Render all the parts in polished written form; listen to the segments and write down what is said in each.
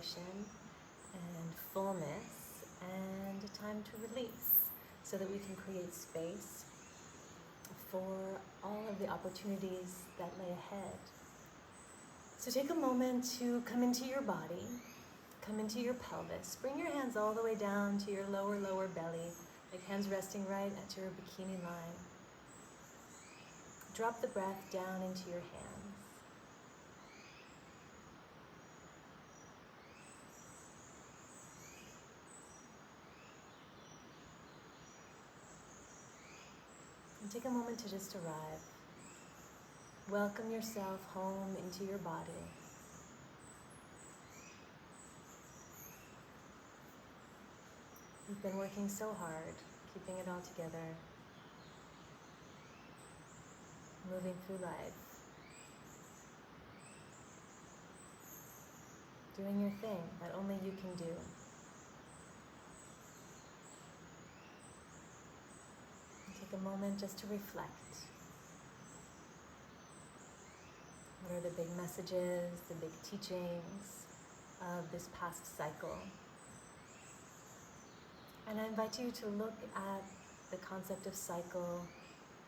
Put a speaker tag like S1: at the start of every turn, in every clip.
S1: relaxation and fullness and a time to release so that we can create space for all of the opportunities that lay ahead. So take a moment to come into your body, come into your pelvis. Bring your hands all the way down to your lower belly, like hands resting right at your bikini line. Drop the breath down into your hands. And take a moment to just arrive. Welcome yourself home into your body. You've been working so hard, keeping it all together, moving through life, doing your thing that only you can do. And take a moment just to reflect. What are the big messages, the big teachings of this past cycle? And I invite you to look at the concept of cycle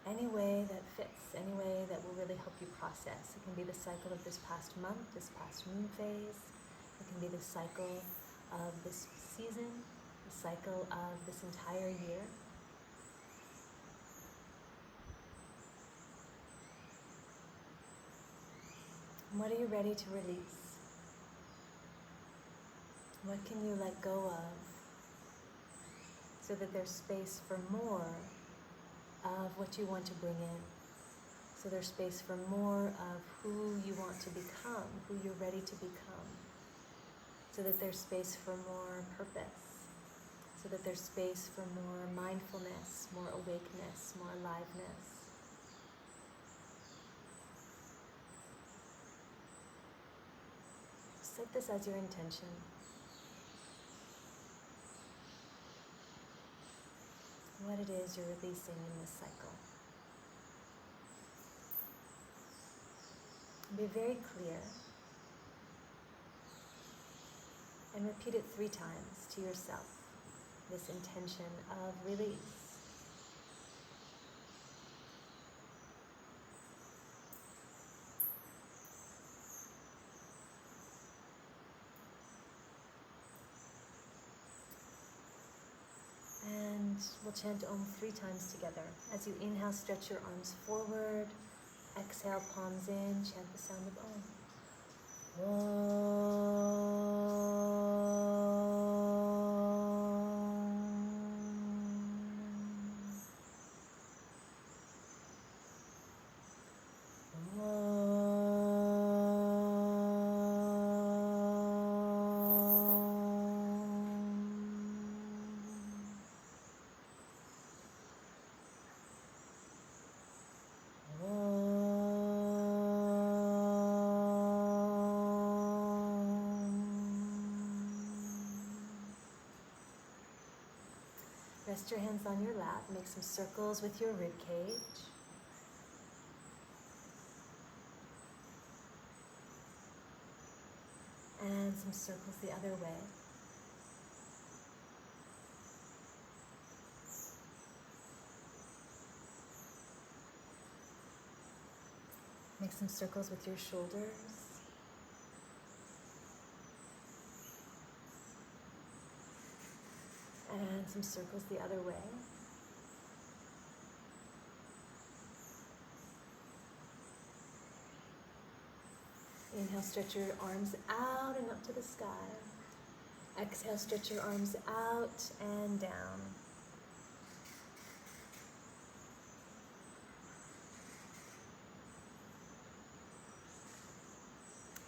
S1: any way that fits, any way that will really help you process. It can be the cycle of this past month, this past moon phase. It can be the cycle of this season, the cycle of this entire year. And what are you ready to release? What can you let go of so that there's space for more of what you want to bring in? So there's space for more of who you want to become, who you're ready to become. So that there's space for more purpose. So that there's space for more mindfulness, more awakeness, more aliveness. Set this as your intention. What it is you're releasing in this cycle. Be very clear and repeat it 3 times to yourself, this intention of release. And we'll chant Om 3 times together. As you inhale, stretch your arms forward. Exhale, palms in, chant the sound of Om. Rest your hands on your lap, make some circles with your rib cage. And some circles the other way. Make some circles with your shoulders. And some circles the other way. Inhale, stretch your arms out and up to the sky. Exhale, stretch your arms out and down.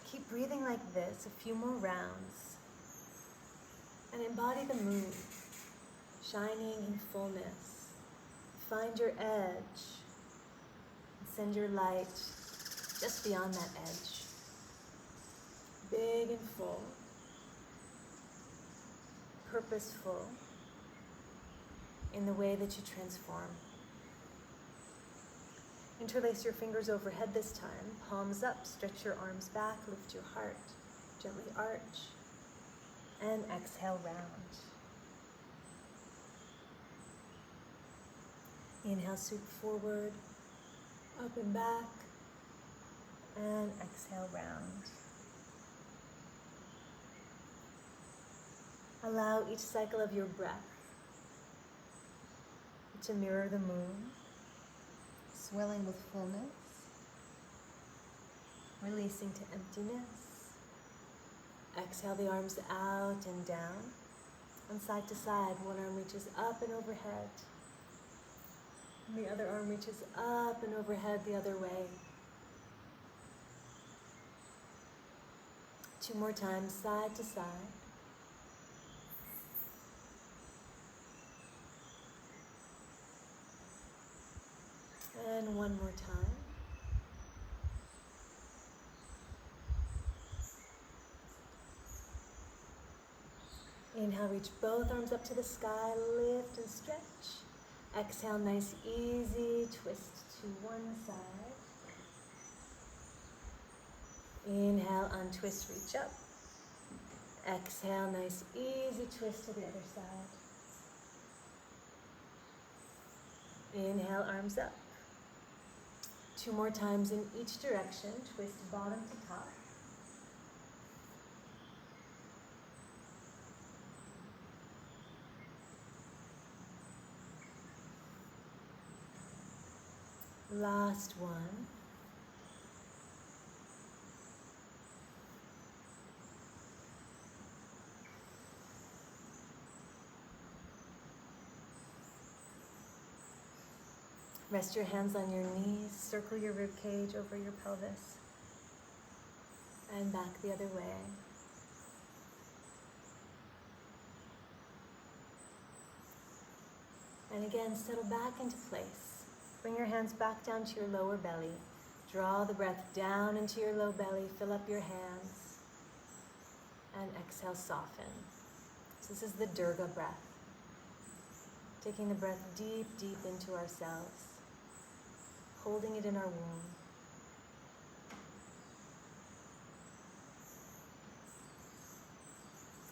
S1: Keep breathing like this a few more rounds. And embody the moon, shining in fullness. Find your edge and send your light just beyond that edge. Big and full, purposeful in the way that you transform. Interlace your fingers overhead this time, palms up, stretch your arms back, lift your heart, gently arch. And exhale, round. Inhale, sweep forward, up and back, and exhale, round. Allow each cycle of your breath to mirror the moon, swelling with fullness, releasing to emptiness. Exhale the arms out and down, and side to side. One arm reaches up and overhead. And the other arm reaches up and overhead the other way. 2 more times, side to side. And 1 more time. Inhale, reach both arms up to the sky, lift and stretch. Exhale, nice, easy twist to one side. Inhale, untwist, reach up. Exhale, nice, easy twist to the other side. Inhale, arms up. 2 more times in each direction, twist bottom to top. Last one. Rest your hands on your knees, circle your rib cage over your pelvis, and back the other way. And again, settle back into place. Bring your hands back down to your lower belly. Draw the breath down into your low belly, fill up your hands, and exhale, soften. So this is the Durga breath. Taking the breath deep, deep into ourselves, holding it in our womb.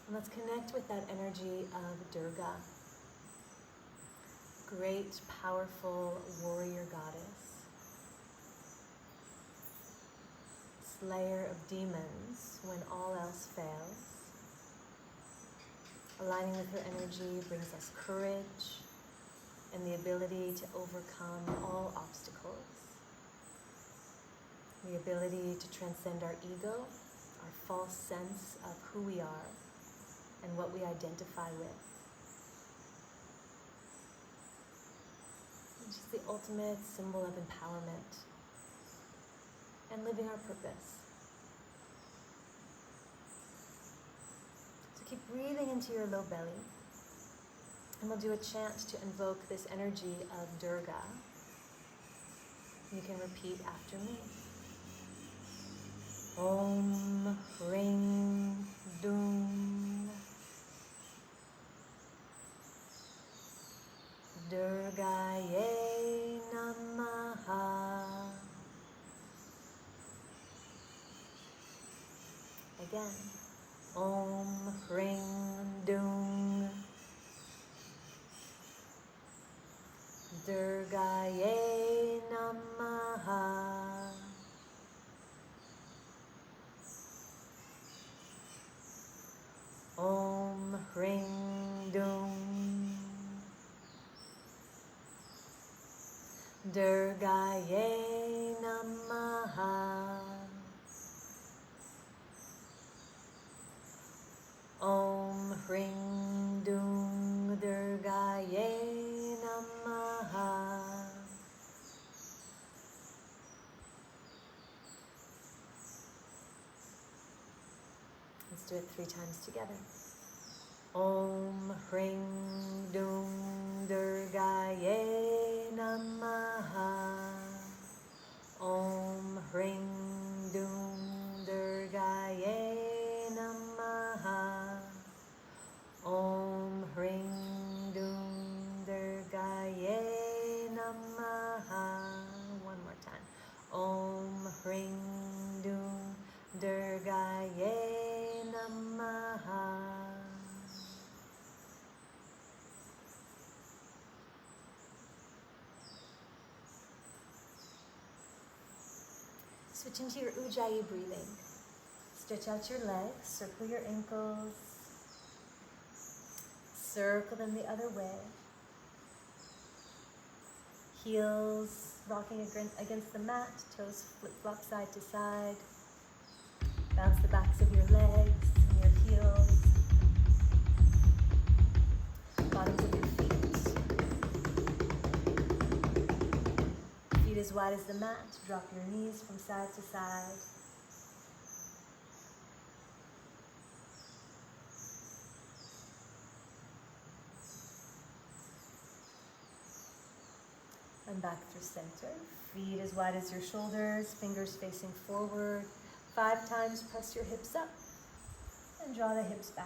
S1: And let's connect with that energy of Durga. Great, powerful warrior goddess, slayer of demons when all else fails. Aligning with her energy brings us courage and the ability to overcome all obstacles. The ability to transcend our ego, our false sense of who we are and what we identify with. It's just the ultimate symbol of empowerment and living our purpose. So keep breathing into your low belly, and we'll do a chant to invoke this energy of Durga. You can repeat after me. Om Ring Dung Durgaye Namaha. Again. Om Ring Dung Durgaye Namaha. Om Ring Dung Durgaye Namaha. Om Ring Dung Durgaye Namaha. Let's do it 3 times together. Om Ring Dung Durgaye Namaha. Om Ring Dung Durgaye Namaha. Om Ring Dung Durgaye Namaha. One more time. Om Ring Dung Durgaye Namaha. Switch into your Ujjayi breathing. Stretch out your legs, circle your ankles, circle them the other way. Heels rocking against the mat, toes flip-flop side to side. Bounce the backs of your legs and your heels. Bottoms of your feet. Feet as wide as the mat. Drop your knees from side to side. And back through center. Feet as wide as your shoulders, fingers facing forward. 5 times press your hips up and draw the hips back.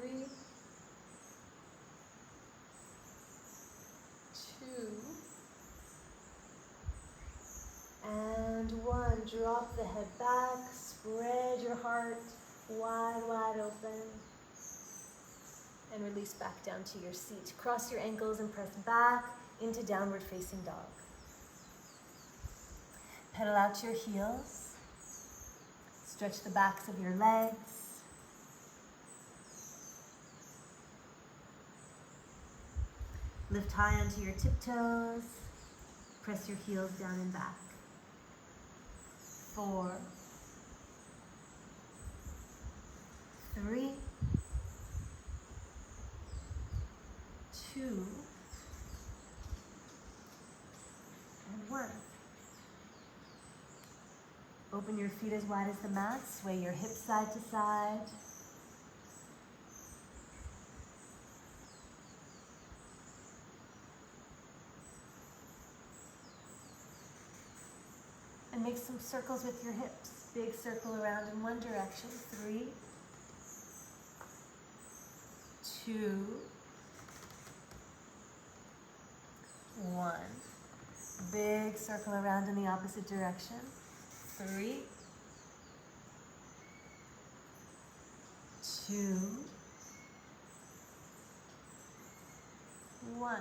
S1: 3, 2, and 1. Drop the head back, spread your heart wide, wide open. And release back down to your seat. Cross your ankles and press back into downward facing dog. Pedal out your heels. Stretch the backs of your legs. Lift high onto your tiptoes. Press your heels down and back. 4, 3, 2, and 1. Open your feet as wide as the mat. Sway your hips side to side. And make some circles with your hips. Big circle around in one direction. 3, 2, 1. Big circle around in the opposite direction. 3, 2, 1.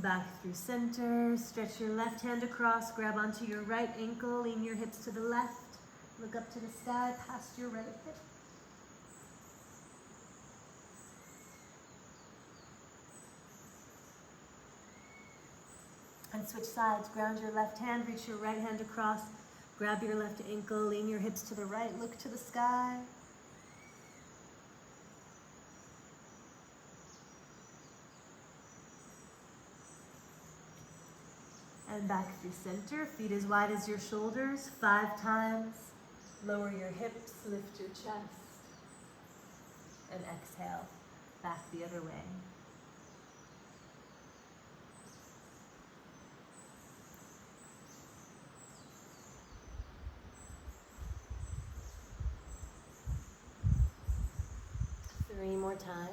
S1: Back through center. Stretch your left hand across. Grab onto your right ankle. Lean your hips to the left. Look up to the sky past your right hip. And switch sides. Ground your left hand, reach your right hand across, grab your left ankle, lean your hips to the right, look to the sky. And back through center, feet as wide as your shoulders, 5 times. Lower your hips, lift your chest, and exhale, back the other way. Three more times.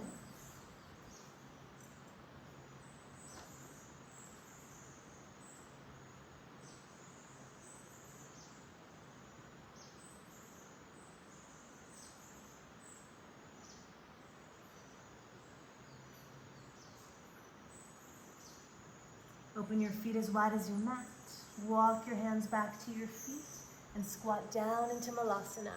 S1: Open your feet as wide as your mat. Walk your hands back to your feet and squat down into Malasana.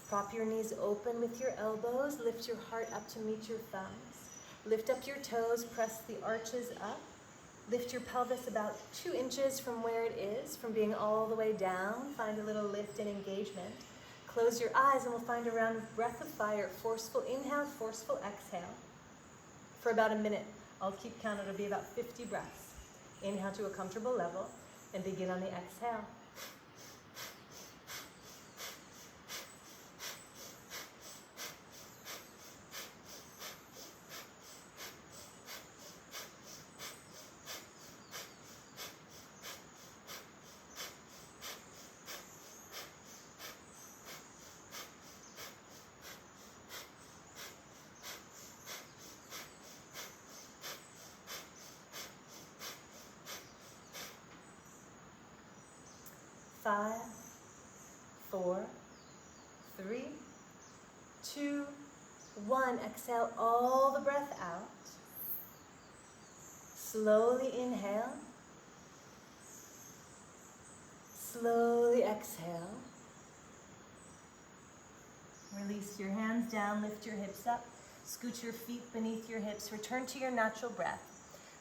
S1: Prop your knees open with your elbows. Lift your heart up to meet your thumbs. Lift up your toes, press the arches up. Lift your pelvis about 2 inches from where it is, from being all the way down. Find a little lift and engagement. Close your eyes and we'll find a round of breath of fire. Forceful inhale, forceful exhale. For about a minute. I'll keep count. It'll be about 50 breaths. Inhale to a comfortable level and begin on the exhale. Five, 4, 3, 2, 1. Exhale all the breath out. Slowly inhale. Slowly exhale. Release your hands down, lift your hips up. Scoot your feet beneath your hips. Return to your natural breath.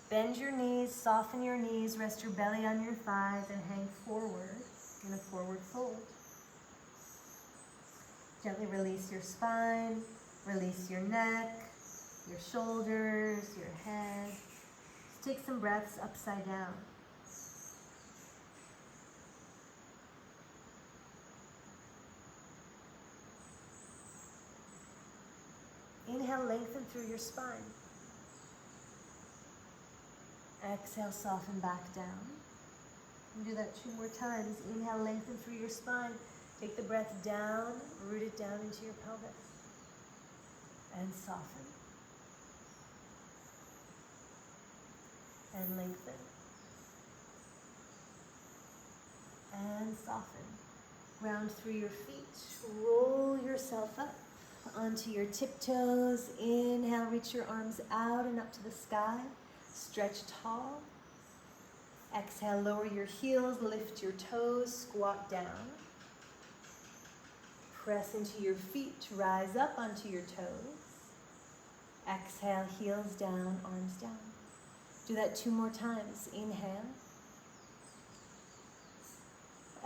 S1: Bend your knees, soften your knees, rest your belly on your thighs and hang forward in a forward fold. Gently release your spine, release your neck, your shoulders, your head. Take some breaths upside down. Inhale, lengthen through your spine. Exhale, soften back down. And do that 2 more times. Inhale, lengthen through your spine. Take the breath down, root it down into your pelvis. And soften. And lengthen. And soften. Ground through your feet. Roll yourself up onto your tiptoes. Inhale, reach your arms out and up to the sky. Stretch tall. Exhale, lower your heels, lift your toes, squat down. Press into your feet, rise up onto your toes. Exhale, heels down, arms down. Do that 2 more times. Inhale.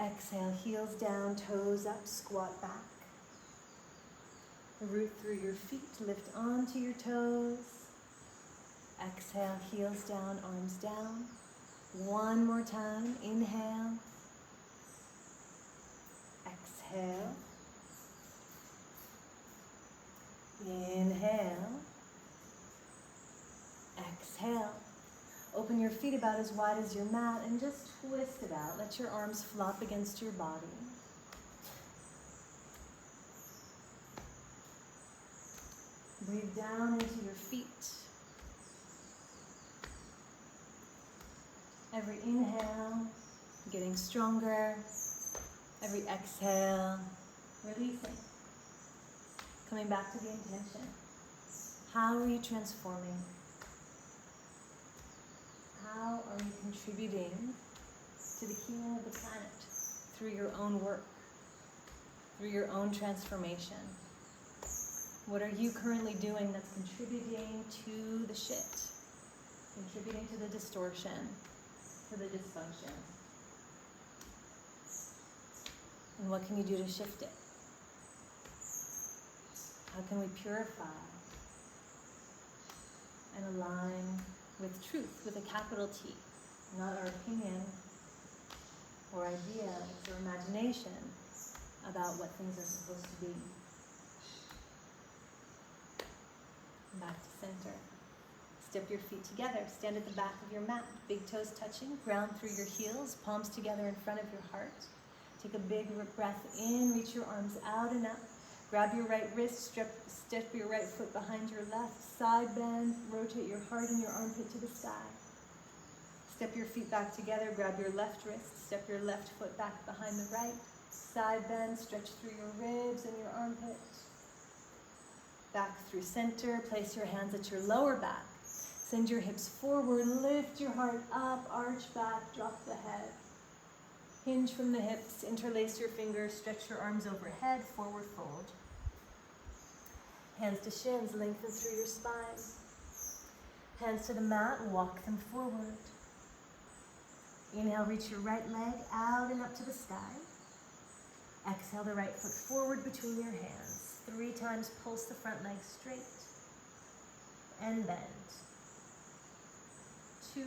S1: Exhale, heels down, toes up, squat back. Root through your feet, lift onto your toes. Exhale, heels down, arms down. 1 more time. Inhale. Exhale. Inhale. Exhale. Open your feet about as wide as your mat and just twist it out. Let your arms flop against your body. Breathe down into your feet. Every inhale, getting stronger. Every exhale, releasing. Coming back to the intention. How are you transforming? How are you contributing to the healing of the planet through your own work, through your own transformation? What are you currently doing that's contributing to the shit, contributing to the distortion, to the dysfunction? And what can you do to shift it? How can we purify and align with truth, with a capital T, not our opinion or ideas or imagination about what things are supposed to be? Back to center. Step your feet together. Stand at the back of your mat. Big toes touching. Ground through your heels. Palms together in front of your heart. Take a big breath in. Reach your arms out and up. Grab your right wrist. Step your right foot behind your left. Side bend. Rotate your heart and your armpit to the sky. Step your feet back together. Grab your left wrist. Step your left foot back behind the right. Side bend. Stretch through your ribs and your armpit. Back through center. Place your hands at your lower back. Send your hips forward. Lift your heart up. Arch back. Drop the head. Hinge from the hips. Interlace your fingers. Stretch your arms overhead. Forward fold. Hands to shins. Lengthen through your spine. Hands to the mat. Walk them forward. Inhale. Reach your right leg out and up to the sky. Exhale the right foot forward between your hands. 3 times, pulse the front leg straight and bend. 2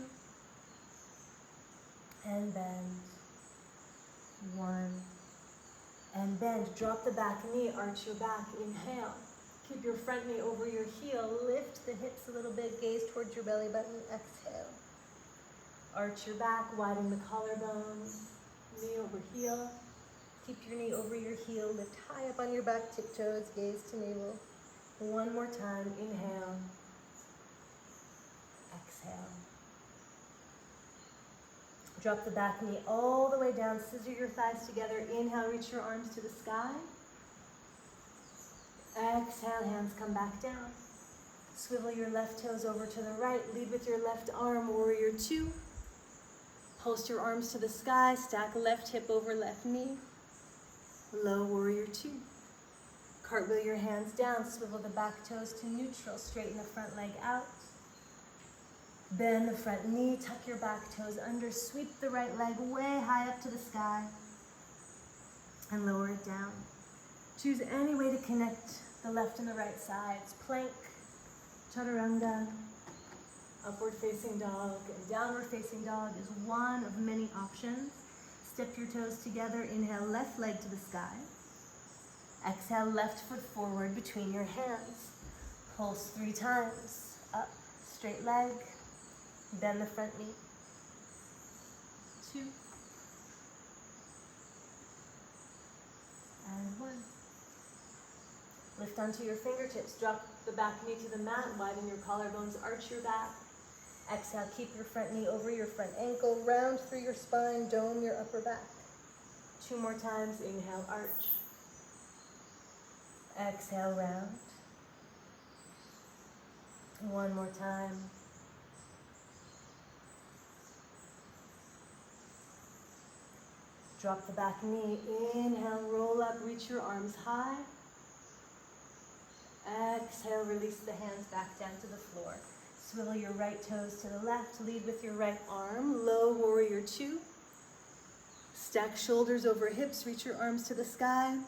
S1: and bend. 1 and bend. Drop the back knee, arch your back. Inhale. Keep your front knee over your heel. Lift the hips a little bit. Gaze towards your belly button. Exhale. Arch your back. Widen the collarbones. Knee over heel. Keep your knee over your heel. Lift high up on your back tiptoes. Gaze to navel. 1 more time. Inhale. Exhale. Drop the back knee all the way down. Scissor your thighs together. Inhale. Reach your arms to the sky. Exhale. Hands come back down. Swivel your left toes over to the right. Lead with your left arm, warrior two. Pulse your arms to the sky. Stack left hip over left knee. Low warrior two. Cartwheel your hands down. Swivel the back toes to neutral. Straighten the front leg out. Bend the front knee. Tuck your back toes under. Sweep the right leg way high up to the sky. And lower it down. Choose any way to connect the left and the right sides. Plank, chaturanga, upward facing dog, and downward facing dog is one of many options. Step your toes together. Inhale, left leg to the sky. Exhale, left foot forward between your hands. Pulse 3 times. Up, straight leg. Bend the front knee. 2. And 1. Lift onto your fingertips. Drop the back knee to the mat. Widen your collarbones. Arch your back. Exhale, keep your front knee over your front ankle. Round through your spine. Dome your upper back. 2 more times. Inhale, arch. Exhale, round. 1 more time. Drop the back knee. Inhale, roll up, reach your arms high. Exhale, release the hands back down to the floor. Swivel your right toes to the left. Lead with your right arm. Low warrior two. Stack shoulders over hips. Reach your arms to the sky.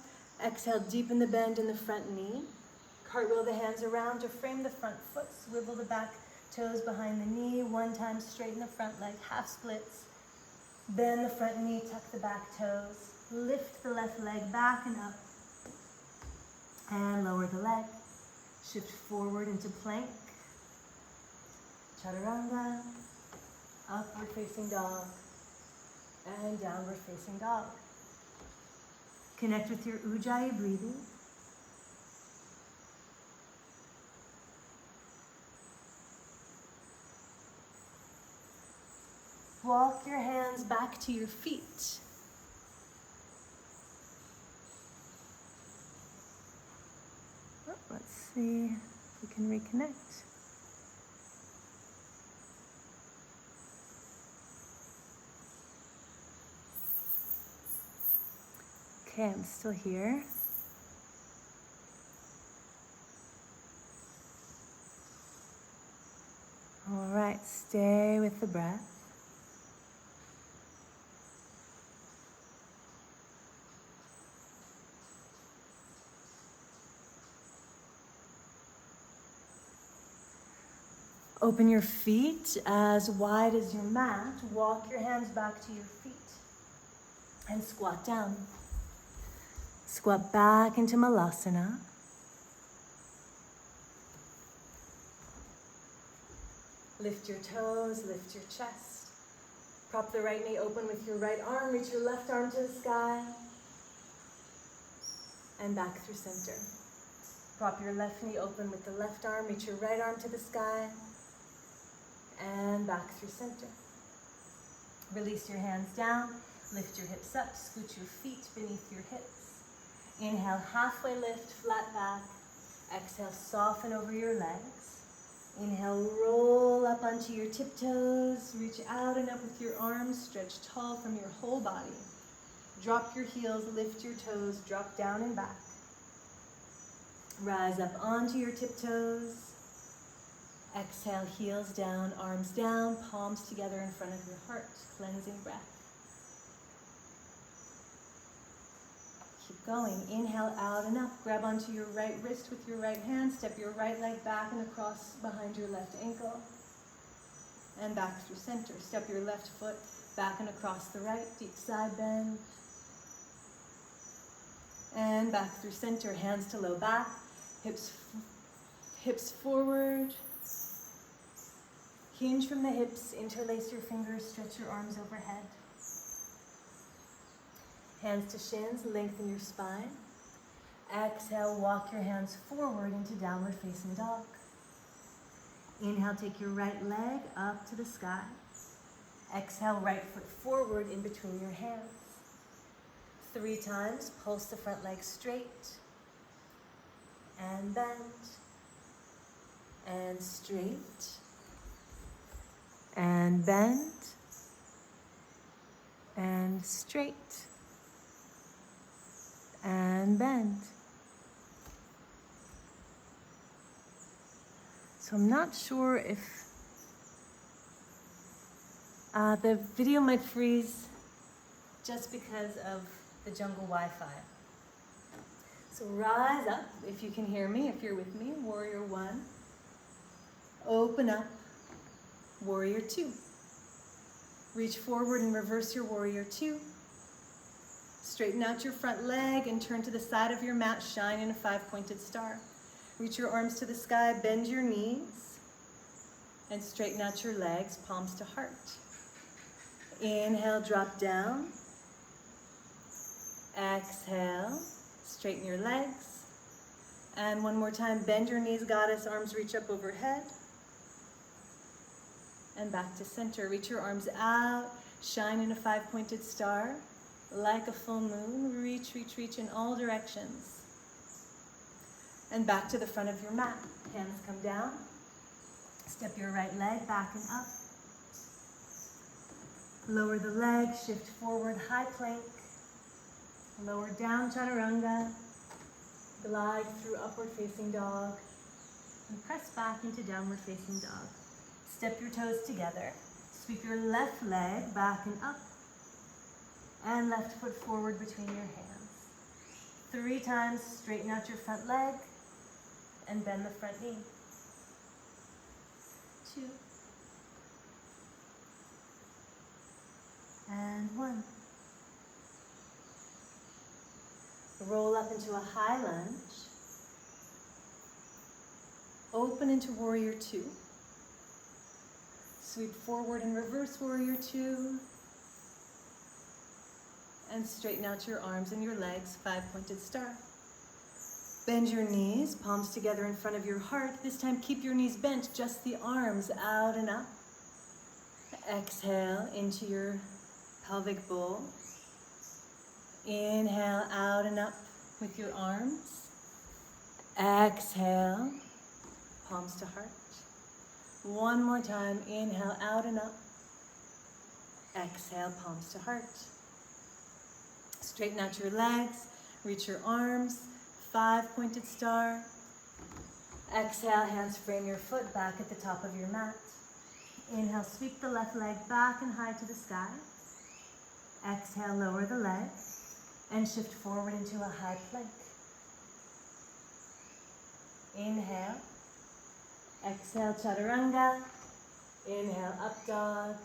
S1: Exhale, deepen the bend in the front knee. Cartwheel the hands around to frame the front foot. Swivel the back toes behind the knee. 1 time, straighten the front leg. Half splits. Bend the front knee, tuck the back toes. Lift the left leg back and up. And lower the leg. Shift forward into plank. Chaturanga. Upward facing dog. And downward facing dog. Connect with your Ujjayi breathing. Walk your hands back to your feet. Let's see if we can reconnect. Okay, I'm still here. All right, stay with the breath. Open your feet as wide as your mat. Walk your hands back to your feet and squat down. Squat back into Malasana. Lift your toes, lift your chest. Prop the right knee open with your right arm. Reach your left arm to the sky. And back through center. Prop your left knee open with the left arm. Reach your right arm to the sky. And back through center. Release your hands down. Lift your hips up. Scoot your feet beneath your hips. Inhale, halfway lift, flat back. Exhale, soften over your legs. Inhale, roll up onto your tiptoes. Reach out and up with your arms. Stretch tall from your whole body. Drop your heels, lift your toes, drop down and back. Rise up onto your tiptoes. Exhale, heels down, arms down, palms together in front of your heart. Cleansing breath. Keep going. Inhale, out and up. Grab onto your right wrist with your right hand. Step your right leg back and across behind your left ankle. And back through center. Step your left foot back and across the right. Deep side bend. And back through center. Hands to low back. Hips forward. Hinge from the hips, interlace your fingers, stretch your arms overhead. Hands to shins, lengthen your spine. Exhale, walk your hands forward into downward facing dog. Inhale, take your right leg up to the sky. Exhale, right foot forward in between your hands. 3 times, pulse the front leg straight. And bend. and straight, and bend, and straight, and bend. So I'm not sure if the video might freeze just because of the jungle Wi-Fi. So rise up if you can hear me, if you're with me, warrior one. Open up, warrior two. Reach forward and reverse your warrior two. Straighten out your front leg and turn to the side of your mat, shine in a 5-pointed star. Reach your arms to the sky, bend your knees, and straighten out your legs, palms to heart. Inhale, drop down. Exhale, straighten your legs. And one more time, bend your knees, goddess, arms reach up overhead. And back to center. Reach your arms out, shine in a 5-pointed star. Like a full moon, reach, reach, reach in all directions. And back to the front of your mat. Hands come down. Step your right leg back and up. Lower the leg, shift forward, high plank. Lower down, chaturanga. Glide through upward facing dog. And press back into downward facing dog. Step your toes together. Sweep your left leg back and up. And left foot forward between your hands. 3 times, straighten out your front leg. And bend the front knee. 2. And 1. Roll up into a high lunge. Open into warrior 2. Sweep forward and reverse warrior 2. And straighten out your arms and your legs, 5-pointed star. Bend your knees, palms together in front of your heart. This time keep your knees bent, just the arms out and up. Exhale into your pelvic bowl. Inhale out and up with your arms. Exhale, palms to heart. One more time, inhale out and up. Exhale, palms to heart. Straighten out your legs, reach your arms, 5-pointed star. Exhale, hands frame your foot back at the top of your mat. Inhale, sweep the left leg back and high to the sky. Exhale, lower the leg and shift forward into a high plank. Inhale. Exhale, chaturanga. Inhale, up dog.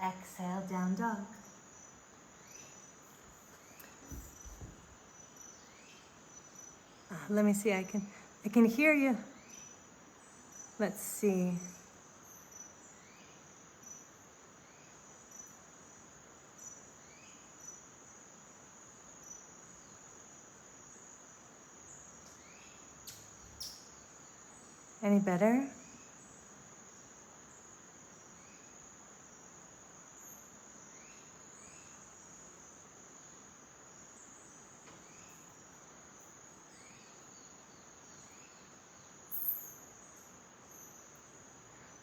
S1: Exhale, down dog. Let me see, I can hear you. Let's see. Any better?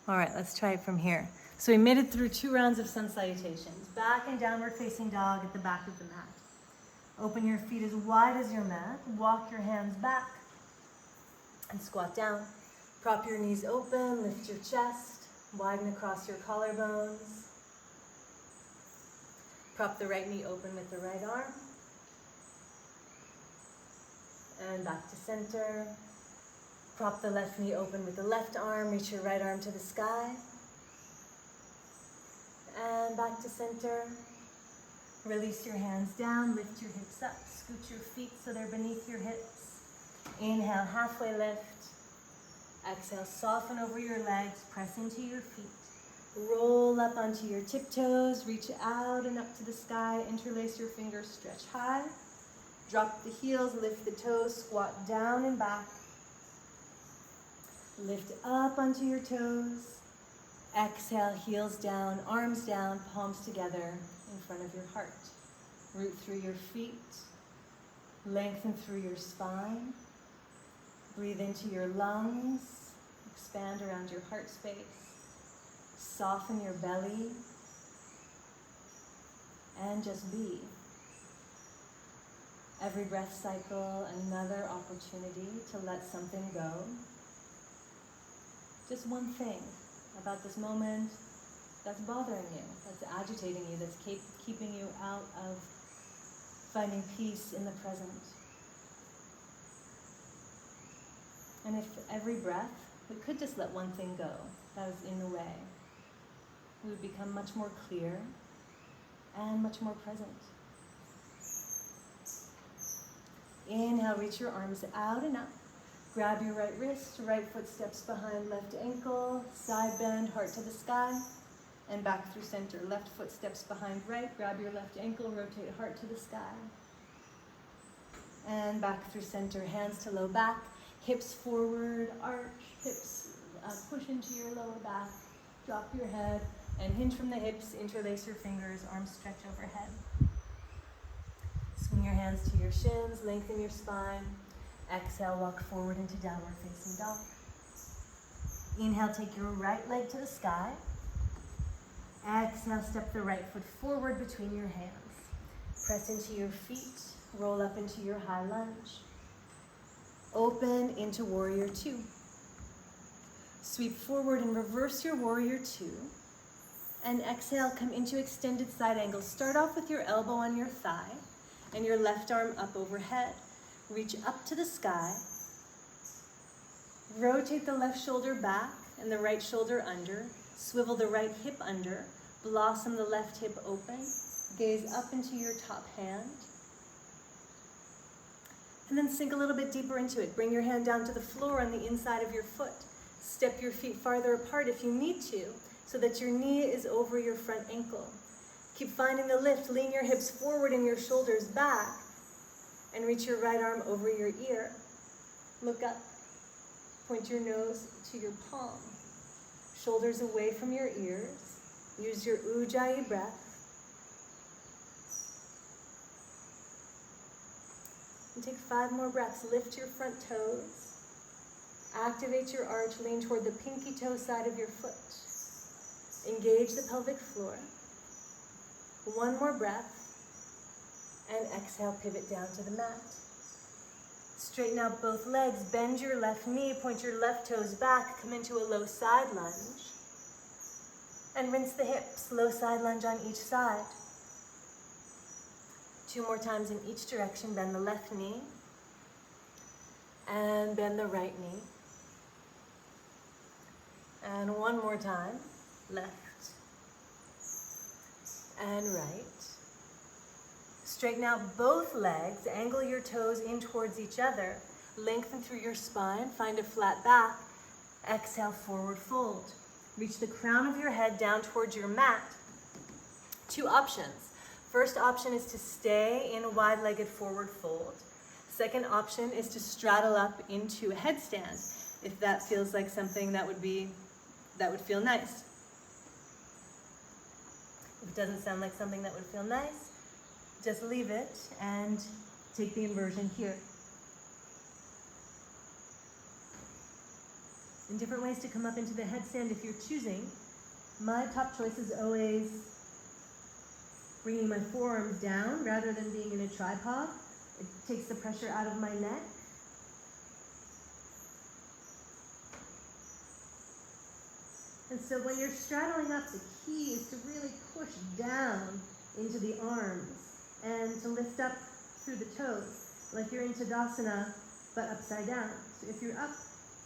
S1: All right, let's try it from here. So we made it through 2 rounds of sun salutations. Back and downward facing dog at the back of the mat. Open your feet as wide as your mat. Walk your hands back and squat down. Prop your knees open, lift your chest, widen across your collarbones. Prop the right knee open with the right arm. And back to center. Prop the left knee open with the left arm, reach your right arm to the sky. And back to center. Release your hands down, lift your hips up, scoot your feet so they're beneath your hips. Inhale, halfway lift. Exhale, soften over your legs, press into your feet. Roll up onto your tiptoes, reach out and up to the sky, interlace your fingers, stretch high. Drop the heels, lift the toes, squat down and back. Lift up onto your toes. Exhale, heels down, arms down, palms together in front of your heart. Root through your feet. Lengthen through your spine. Breathe into your lungs. Expand around your heart space. Soften your belly. And just be. Every breath cycle, another opportunity to let something go. Just one thing about this moment that's bothering you, that's agitating you, that's keeping you out of finding peace in the present. And if every breath, we could just let one thing go that was in the way, we would become much more clear and much more present. Inhale, reach your arms out and up. Grab your right wrist, right foot steps behind left ankle, side bend, heart to the sky, and back through center. Left foot steps behind right, grab your left ankle, rotate heart to the sky. And back through center, hands to low back, hips forward, arch, hips push into your lower back, drop your head, and hinge from the hips, interlace your fingers, arms stretch overhead. Swing your hands to your shins, lengthen your spine. Exhale, walk forward into downward facing dog. Inhale, take your right leg to the sky. Exhale, step the right foot forward between your hands. Press into your feet, roll up into your high lunge. Open into warrior two. Sweep forward and reverse your warrior two. And exhale, come into extended side angle. Start off with your elbow on your thigh and your left arm up overhead. Reach up to the sky. Rotate the left shoulder back and the right shoulder under. Swivel the right hip under. Blossom the left hip open. Gaze up into your top hand. And then sink a little bit deeper into it. Bring your hand down to the floor on the inside of your foot. Step your feet farther apart if you need to, so that your knee is over your front ankle. Keep finding the lift. Lean your hips forward and your shoulders back. And reach your right arm over your ear. Look up. Point your nose to your palm. Shoulders away from your ears. Use your Ujjayi breath. And take 5 more breaths. Lift your front toes. Activate your arch. Lean toward the pinky toe side of your foot. Engage the pelvic floor. 1 more breath. And exhale, pivot down to the mat. Straighten out both legs. Bend your left knee. Point your left toes back. Come into a low side lunge. And rinse the hips. Low side lunge on each side. 2 more times in each direction. Bend the left knee. And bend the right knee. And 1 more time. Left. And right. Straighten out both legs. Angle your toes in towards each other. Lengthen through your spine. Find a flat back. Exhale, forward fold. Reach the crown of your head down towards your mat. 2 options. First option is to stay in a wide-legged forward fold. Second option is to straddle up into a headstand, if that feels like something that would feel nice. If it doesn't sound like something that would feel nice, just leave it and take the inversion here. And different ways to come up into the headstand if you're choosing. My top choice is always bringing my forearms down rather than being in a tripod. It takes the pressure out of my neck. And so when you're straddling up, the key is to really push down into the arms and to lift up through the toes, like you're in Tadasana, but upside down. So if you're up,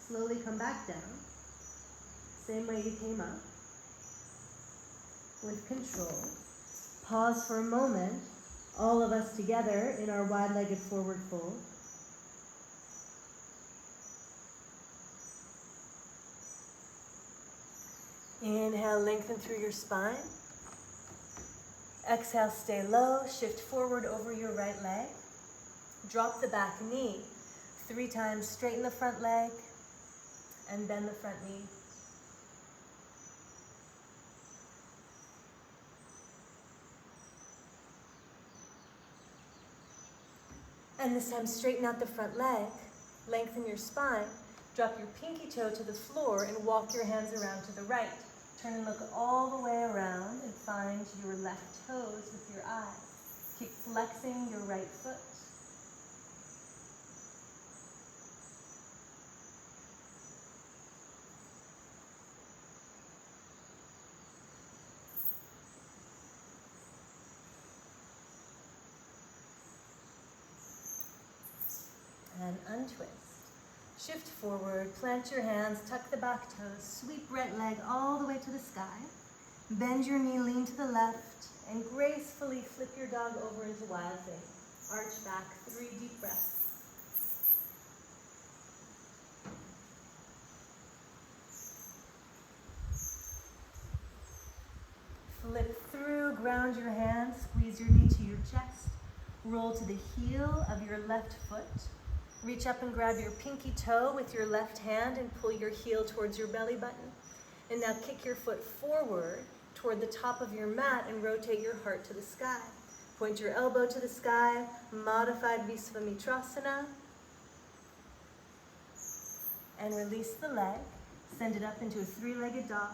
S1: slowly come back down. Same way you came up. With control. Pause for a moment, all of us together in our wide-legged forward fold. Inhale, lengthen through your spine. Exhale, stay low, shift forward over your right leg. Drop the back knee. 3 times, straighten the front leg and bend the front knee. And this time, straighten out the front leg, lengthen your spine, Drop your pinky toe to the floor and walk your hands around to the right. Turn and look all the way around and find your left toes with your eyes. Keep flexing your right foot. And untwist. Shift forward, plant your hands, tuck the back toes, sweep right leg all the way to the sky. Bend your knee, lean to the left, and gracefully flip your dog over into wild thing. Arch back, 3 deep breaths. Flip through, ground your hands, squeeze your knee to your chest. Roll to the heel of your left foot. Reach up and grab your pinky toe with your left hand and pull your heel towards your belly button. And now kick your foot forward toward the top of your mat and rotate your heart to the sky. Point your elbow to the sky, modified Visvamitrasana. And release the leg. Send it up into a 3-legged dog.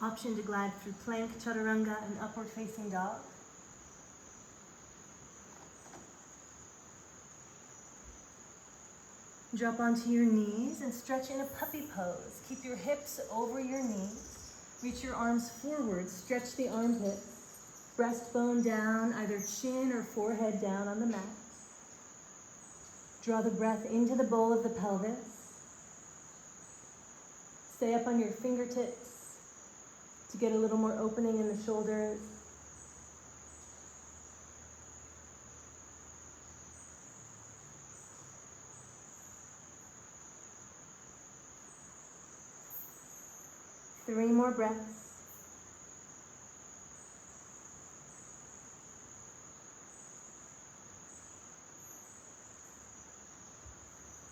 S1: Option to glide through plank, chaturanga, and upward facing dog. Drop onto your knees and stretch in a puppy pose. Keep your hips over your knees. Reach your arms forward, stretch the armpits. Breastbone down, either chin or forehead down on the mat. Draw the breath into the bowl of the pelvis. Stay up on your fingertips to get a little more opening in the shoulders. Three more breaths.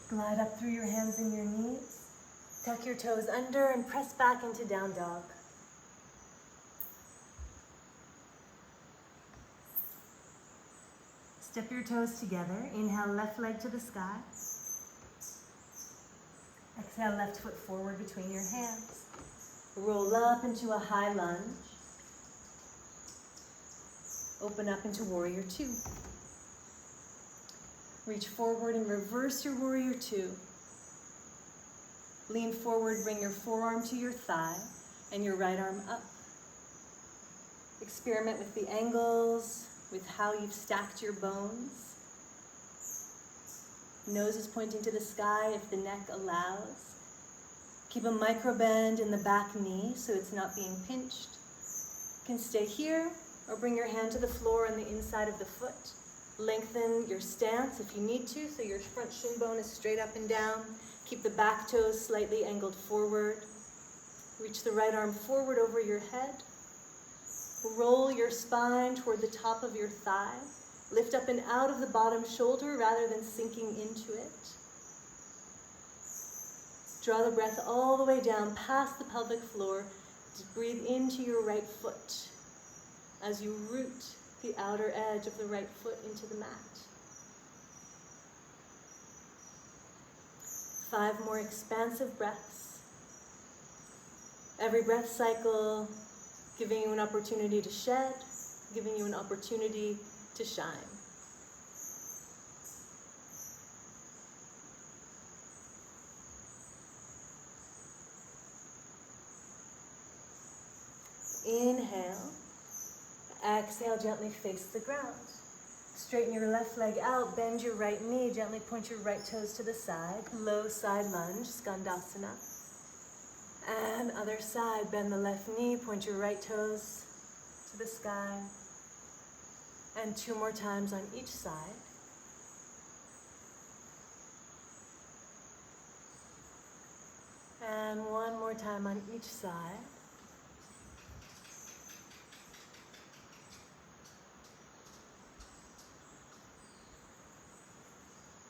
S1: Glide up through your hands and your knees. Tuck your toes under and press back into down dog. Step your toes together. Inhale, left leg to the sky. Exhale, left foot forward between your hands. Roll up into a high lunge. Open up into Warrior 2. Reach forward and reverse your Warrior 2. Lean forward, bring your forearm to your thigh and your right arm up. Experiment with the angles, with how you've stacked your bones. Nose is pointing to the sky if the neck allows. Keep a micro bend in the back knee so it's not being pinched. You can stay here or bring your hand to the floor on the inside of the foot. Lengthen your stance if you need to, so your front shin bone is straight up and down. Keep the back toes slightly angled forward. Reach the right arm forward over your head. Roll your spine toward the top of your thigh. Lift up and out of the bottom shoulder rather than sinking into it. Draw the breath all the way down past the pelvic floor. Breathe into your right foot as you root the outer edge of the right foot into the mat. 5 more expansive breaths. Every breath cycle giving you an opportunity to shed, giving you an opportunity to shine. Inhale. Exhale, gently face the ground. Straighten your left leg out, bend your right knee, gently point your right toes to the side. Low side lunge, Skandasana. And other side, bend the left knee, point your right toes to the sky. And 2 more times on each side. And 1 more time on each side.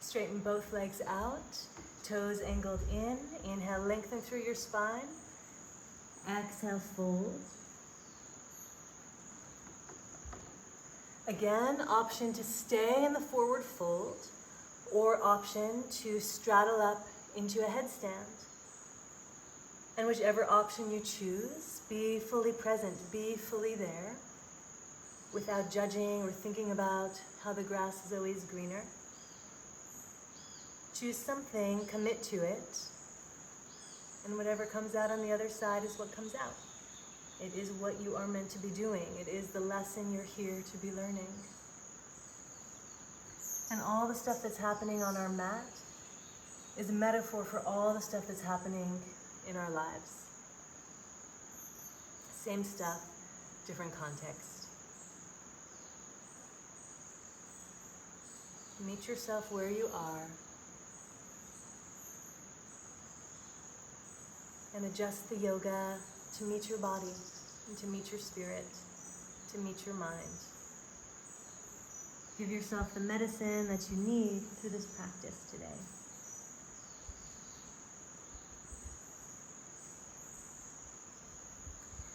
S1: Straighten both legs out, toes angled in. Inhale, lengthen through your spine. Exhale, fold. Again, option to stay in the forward fold or option to straddle up into a headstand. And whichever option you choose, be fully present, be fully there, without judging or thinking about how the grass is always greener. Choose something, commit to it, and whatever comes out on the other side is what comes out. It is what you are meant to be doing. It is the lesson you're here to be learning. And all the stuff that's happening on our mat is a metaphor for all the stuff that's happening in our lives. Same stuff, different context. Meet yourself where you are and adjust the yoga to meet your body and to meet your spirit, to meet your mind. Give yourself the medicine that you need through this practice today.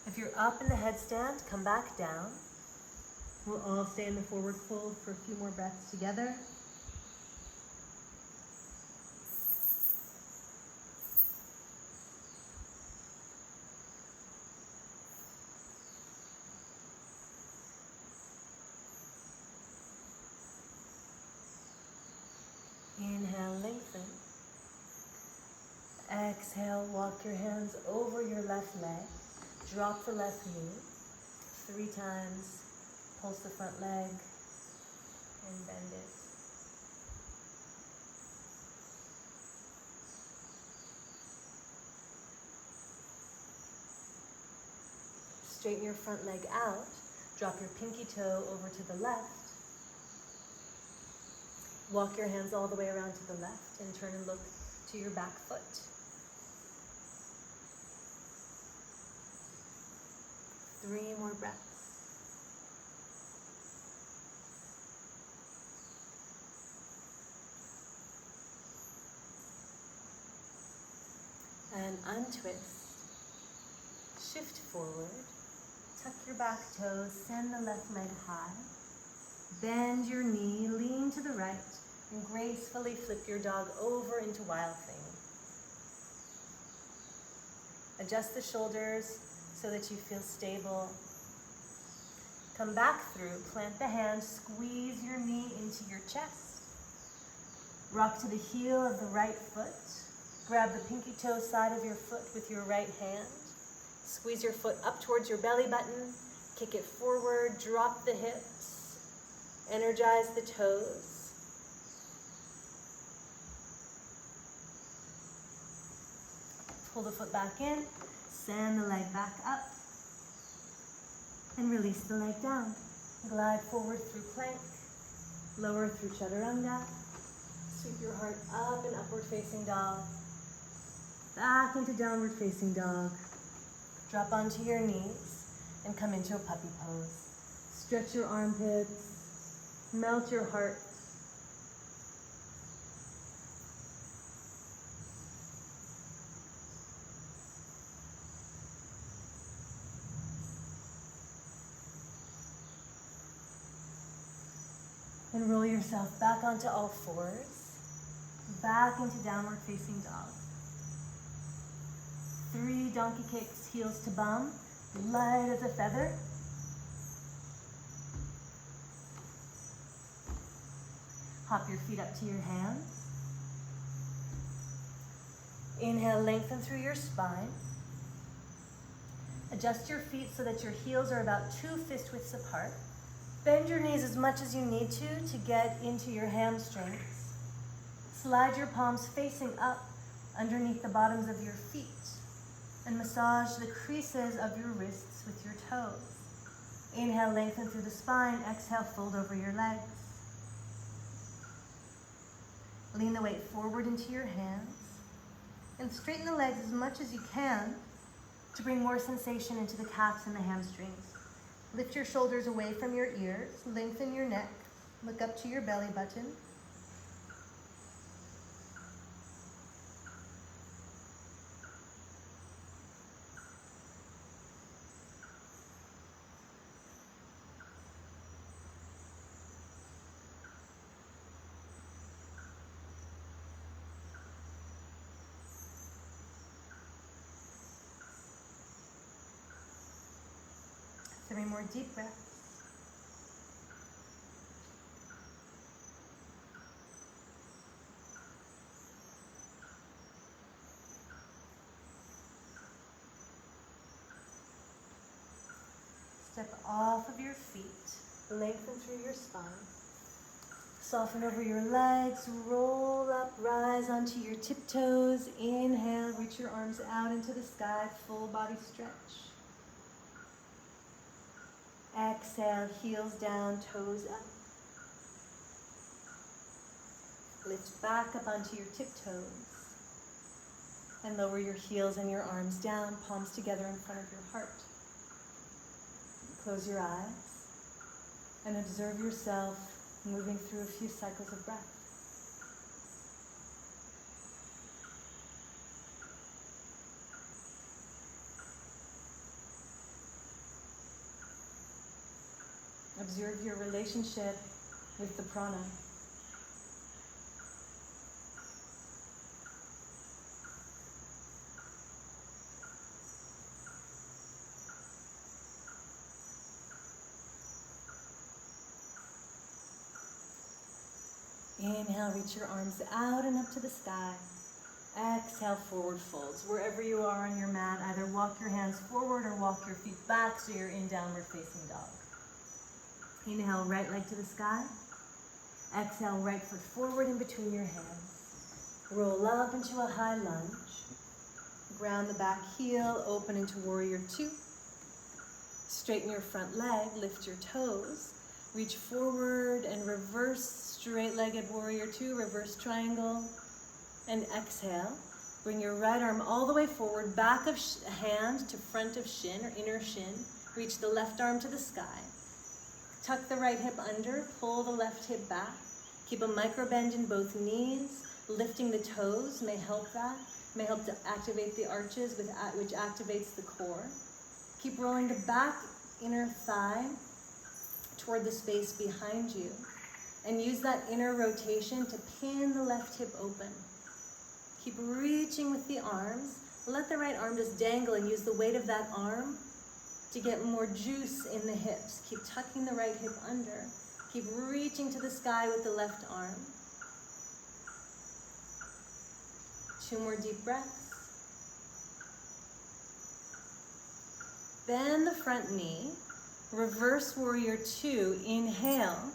S1: If you're up in the headstand, come back down. We'll all stay in the forward fold for a few more breaths together. Inhale, lengthen. Exhale, walk your hands over your left leg. Drop the left knee. 3 times. Pulse the front leg and bend it. Straighten your front leg out. Drop your pinky toe over to the left. Walk your hands all the way around to the left and turn and look to your back foot. Three more breaths. And untwist. Shift forward. Tuck your back toes. Send the left leg high. Bend your knee. Lean to the right. And gracefully flip your dog over into wild thing. Adjust the shoulders so that you feel stable. Come back through, plant the hand, squeeze your knee into your chest. Rock to the heel of the right foot. Grab the pinky toe side of your foot with your right hand. Squeeze your foot up towards your belly button. Kick it forward, drop the hips. Energize the toes. Pull the foot back in. Send the leg back up and release the leg down. Glide forward through plank, lower through chaturanga. Sweep your heart up and upward facing dog. Back into downward facing dog. Drop onto your knees and come into a puppy pose. Stretch your armpits, melt your heart. And roll yourself back onto all fours, back into downward facing dog. 3 donkey kicks, heels to bum, light as a feather. Hop your feet up to your hands. Inhale, lengthen through your spine. Adjust your feet so that your heels are about 2 fist widths apart. Bend your knees as much as you need to get into your hamstrings. Slide your palms facing up underneath the bottoms of your feet and massage the creases of your wrists with your toes. Inhale, lengthen through the spine. Exhale, fold over your legs. Lean the weight forward into your hands and straighten the legs as much as you can to bring more sensation into the calves and the hamstrings. Lift your shoulders away from your ears, lengthen your neck, look up to your belly button. 3 more deep breaths. Step off of your feet, lengthen through your spine. Soften over your legs, roll up, rise onto your tiptoes. Inhale, reach your arms out into the sky, full body stretch. Exhale, heels down, toes up. Lift back up onto your tiptoes. And lower your heels and your arms down, palms together in front of your heart. Close your eyes and observe yourself moving through a few cycles of breath. Observe your relationship with the prana. Inhale, reach your arms out and up to the sky. Exhale, forward folds. Wherever you are on your mat, either walk your hands forward or walk your feet back so you're in downward facing dog. Inhale, right leg to the sky. Exhale, right foot forward in between your hands. Roll up into a high lunge. Ground the back heel, open into warrior 2. Straighten your front leg, lift your toes. Reach forward and reverse straight-legged warrior 2, reverse triangle. And exhale. Bring your right arm all the way forward, back of hand to front of shin or inner shin. Reach the left arm to the sky. Tuck the right hip under, pull the left hip back. Keep a micro bend in both knees. Lifting the toes may help that. May help to activate the arches, which activates the core. Keep rolling the back inner thigh toward the space behind you. And use that inner rotation to pin the left hip open. Keep reaching with the arms. Let the right arm just dangle and use the weight of that arm to get more juice in the hips. Keep tucking the right hip under. Keep reaching to the sky with the left arm. 2 more deep breaths. Bend the front knee. Reverse warrior 2. Inhale.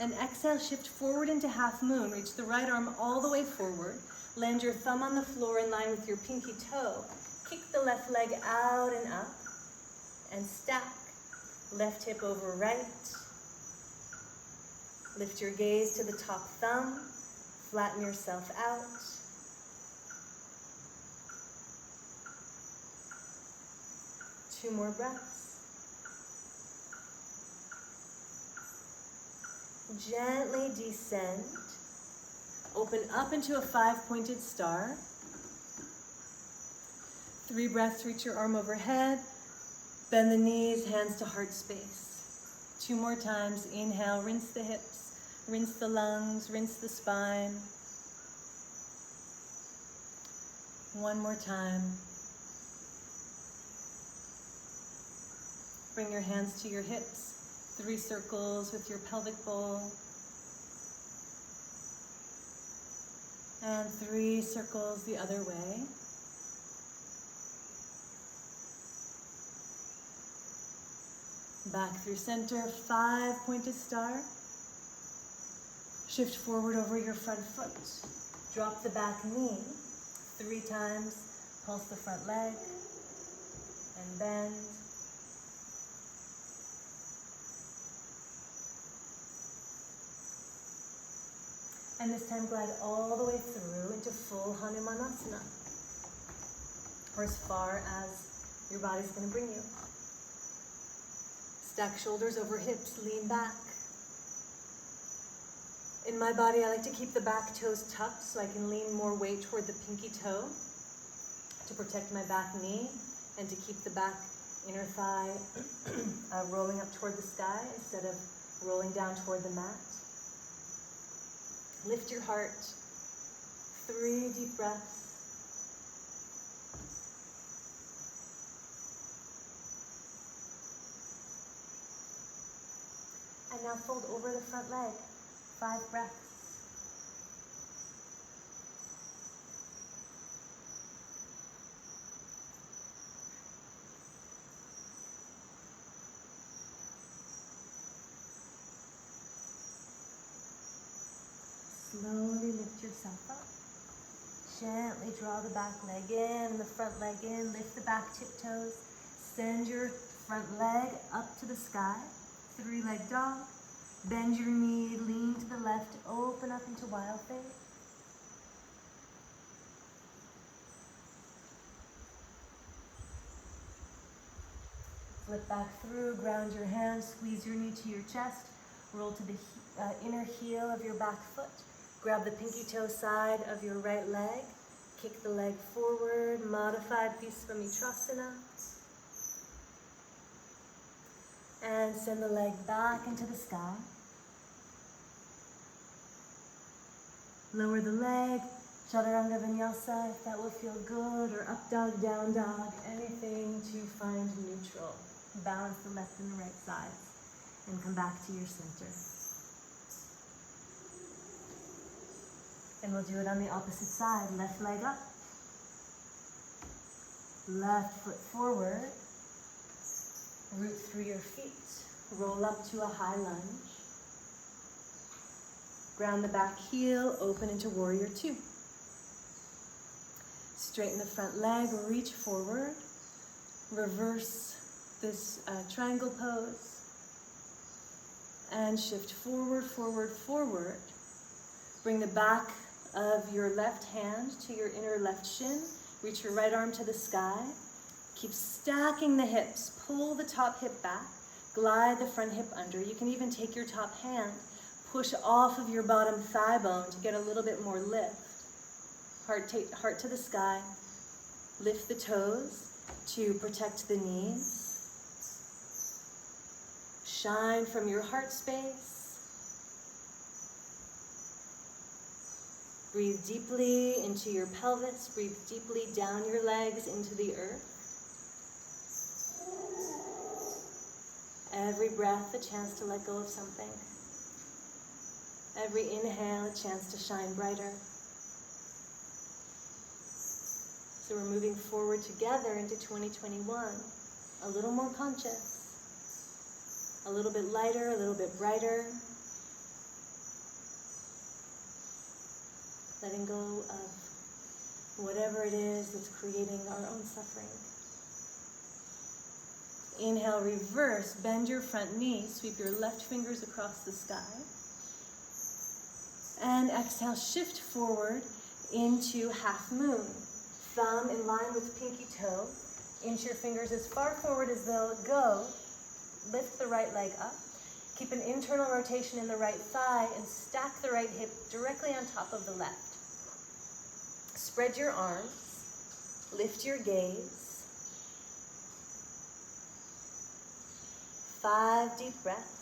S1: And exhale, shift forward into half moon. Reach the right arm all the way forward. Land your thumb on the floor in line with your pinky toe. Kick the left leg out and up. And stack. Left hip over right. Lift your gaze to the top thumb. Flatten yourself out. Two more breaths. Gently descend. Open up into a 5-pointed star. 3 breaths, reach your arm overhead. Bend the knees, hands to heart space. 2 more times. Inhale, rinse the hips, rinse the lungs, rinse the spine. 1 more time. Bring your hands to your hips. 3 circles with your pelvic bowl. And 3 circles the other way. Back through center, 5-pointed star. Shift forward over your front foot. Drop the back knee 3 times. Pulse the front leg and bend. And this time glide all the way through into full Hanumanasana, or as far as your body's going to bring you. Stack shoulders over hips, lean back. In my body, I like to keep the back toes tucked so I can lean more weight toward the pinky toe to protect my back knee and to keep the back inner thigh rolling up toward the sky instead of rolling down toward the mat. Lift your heart. 3 deep breaths. And now fold over the front leg. 5 breaths. Slowly lift yourself up. Gently draw the back leg in, the front leg in. Lift the back tiptoes. Send your front leg up to the sky. 3-leg dog. Bend your knee, lean to the left, open up into wild thing. Flip back through, ground your hands, squeeze your knee to your chest. Roll to the inner heel of your back foot. Grab the pinky toe side of your right leg. Kick the leg forward, modified Visvamitrasana. And send the leg back into the sky. Lower the leg, Chaturanga Vinyasa if that will feel good, or up dog, down dog, anything to find neutral. Balance the left and the right sides, and come back to your center. And we'll do it on the opposite side. Left leg up, left foot forward, root through your feet, roll up to a high lunge. Ground the back heel, open into warrior 2. Straighten the front leg, reach forward. Reverse this triangle pose. And shift forward, forward, forward. Bring the back of your left hand to your inner left shin. Reach your right arm to the sky. Keep stacking the hips. Pull the top hip back. Glide the front hip under. You can even take your top hand. Push off of your bottom thigh bone to get a little bit more lift. Heart to the sky. Lift the toes to protect the knees. Shine from your heart space. Breathe deeply into your pelvis. Breathe deeply down your legs into the earth. Every breath, a chance to let go of something. Every inhale, a chance to shine brighter. So we're moving forward together into 2021. A little more conscious. A little bit lighter, a little bit brighter. Letting go of whatever it is that's creating our own suffering. Inhale, reverse, bend your front knee, sweep your left fingers across the sky. And exhale, shift forward into half moon. Thumb in line with pinky toe. Inch your fingers as far forward as they'll go. Lift the right leg up. Keep an internal rotation in the right thigh and stack the right hip directly on top of the left. Spread your arms. Lift your gaze. 5 deep breaths.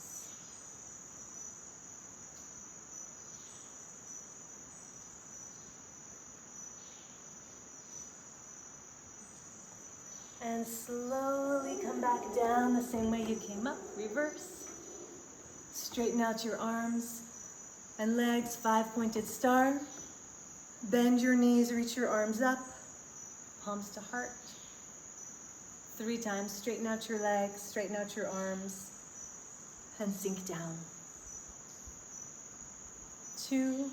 S1: And slowly come back down the same way you came up. Reverse. Straighten out your arms and legs, 5-pointed star. Bend your knees, reach your arms up. Palms to heart. 3 times. Straighten out your legs, straighten out your arms, and sink down. 2.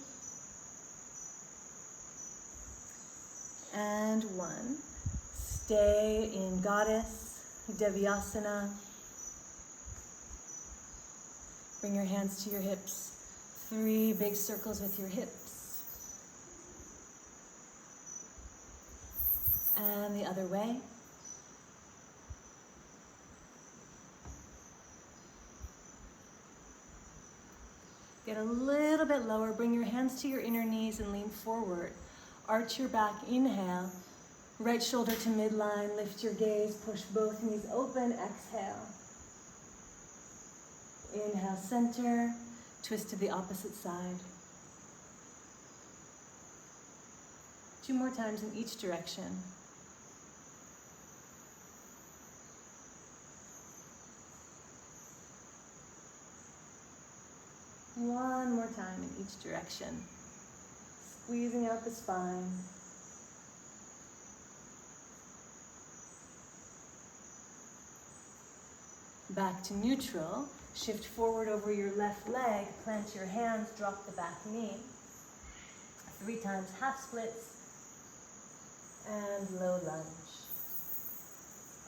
S1: And 1. Stay in Goddess, Devyasana. Bring your hands to your hips. 3 big circles with your hips. And the other way. Get a little bit lower. Bring your hands to your inner knees and lean forward. Arch your back. Inhale. Right shoulder to midline, lift your gaze, push both knees open, exhale. Inhale, center, twist to the opposite side. 2 more times in each direction. One more time in each direction. Squeezing out the spine. Back to neutral. Shift forward over your left leg. Plant your hands, drop the back knee. 3 times half splits. And low lunge.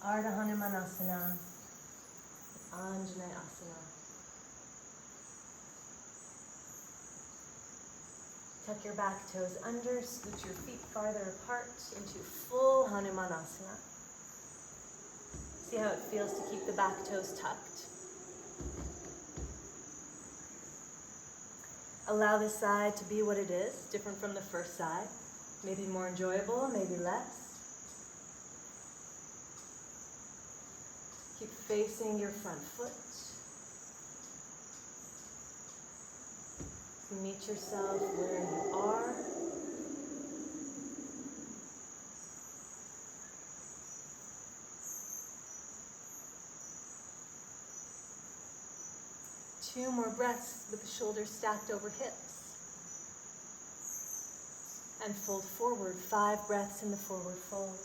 S1: Ardha Hanumanasana. Anjaneyasana. Tuck your back toes under, scoot your feet farther apart into full Hanumanasana. See how it feels to keep the back toes tucked. Allow this side to be what it is, different from the first side. Maybe more enjoyable, maybe less. Keep facing your front foot. Meet yourself where you are. Two more breaths with the shoulders stacked over hips. And fold forward, 5 breaths in the forward fold.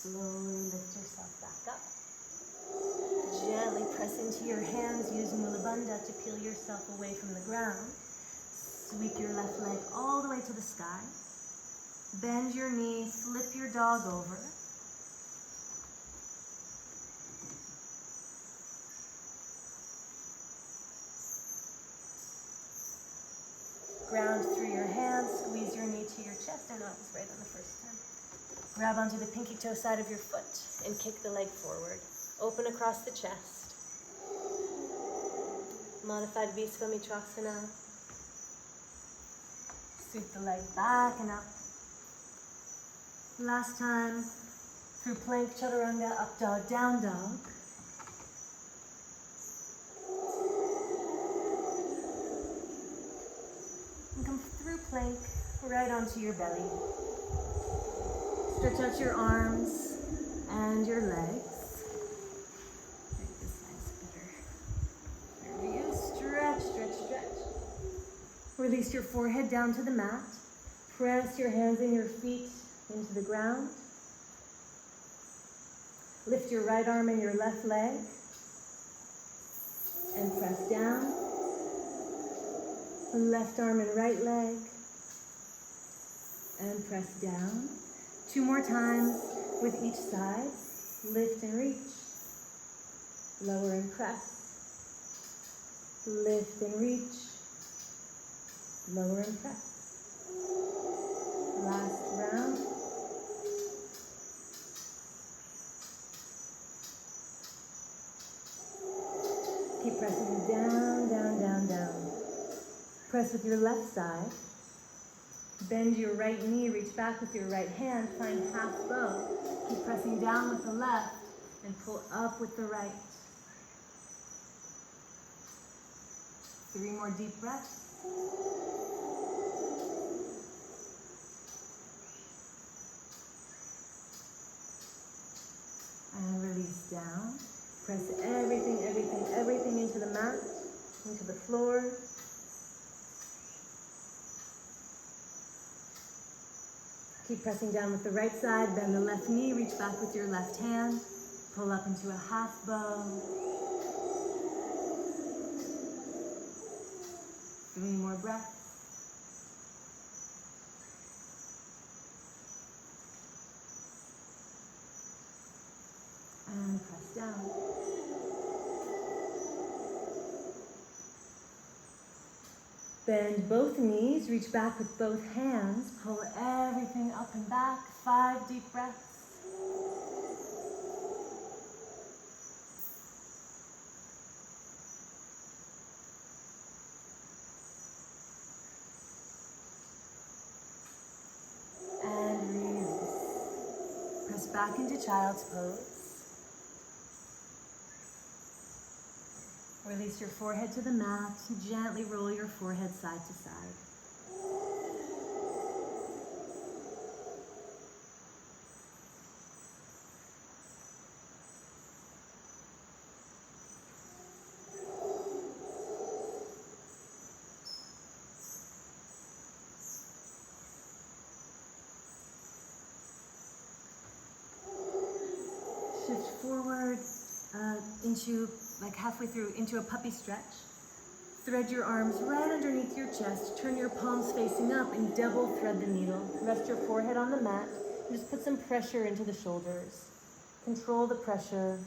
S1: Slowly lift yourself back up. Gently press into your hands, use Mula Bandha to peel yourself away from the ground. Sweep your left leg all the way to the sky. Bend your knee, flip your dog over. Ground through your hands, squeeze your knee to your chest. I know it was right on the first time. Grab onto the pinky toe side of your foot and kick the leg forward. Open across the chest. Modified Visvamitrasana. Sweep the leg back and up. Last time, through plank, chaturanga, up dog, down dog. And come through plank, right onto your belly. Stretch out your arms and your legs. Make this nice better. There we go. Stretch, stretch, stretch. Release your forehead down to the mat. Press your hands and your feet into the ground. Lift your right arm and your left leg. And press down. Left arm and right leg. And press down. 2 more times with each side. Lift and reach. Lower and press. Lift and reach. Lower and press. Last round. Keep pressing down, down, down, down. Press with your left side. Bend your right knee, reach back with your right hand, find half bow. Keep pressing down with the left and pull up with the right. 3 more deep breaths. And release down. Press everything, everything, everything into the mat, into the floor. Keep pressing down with the right side, bend the left knee, reach back with your left hand, pull up into a half bow. 3 more breaths. And press down. Bend both knees, reach back with both hands, pull everything up and back, 5 deep breaths. And release. Press back into child's pose. Release your forehead to the mat. Gently roll your forehead side to side. Shift forward into, like halfway through, into a puppy stretch. Thread your arms right underneath your chest. Turn your palms facing up and double thread the needle. Rest your forehead on the mat. And just put some pressure into the shoulders. Control the pressure.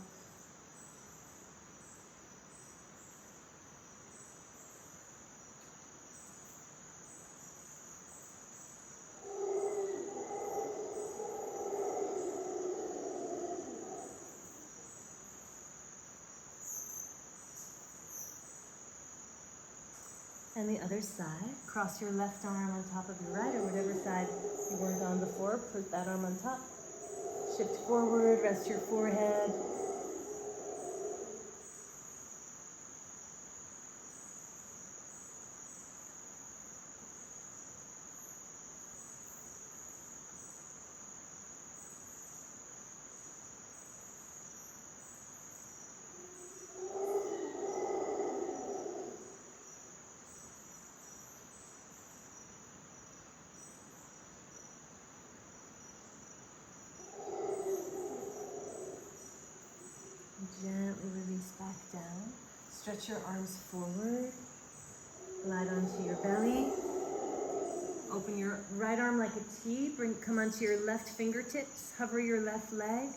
S1: And the other side, cross your left arm on top of your right, or whatever side you weren't on before, put that arm on top. Shift forward, rest your forehead. Gently release back down. Stretch your arms forward. Glide onto your belly. Open your right arm like a T. Come onto your left fingertips. Hover your left leg.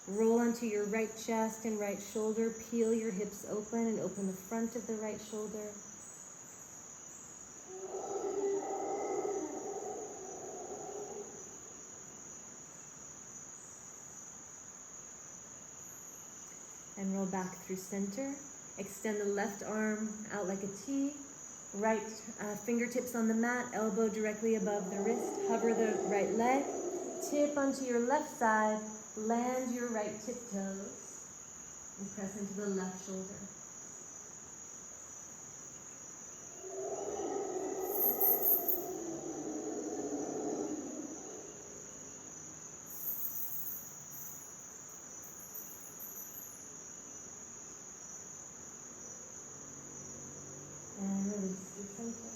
S1: Roll onto your right chest and right shoulder. Peel your hips open and open the front of the right shoulder. And roll back through center. Extend the left arm out like a T. Right fingertips on the mat, elbow directly above the wrist. Hover the right leg. Tip onto your left side. Land your right tiptoes. And press into the left shoulder. And release through center.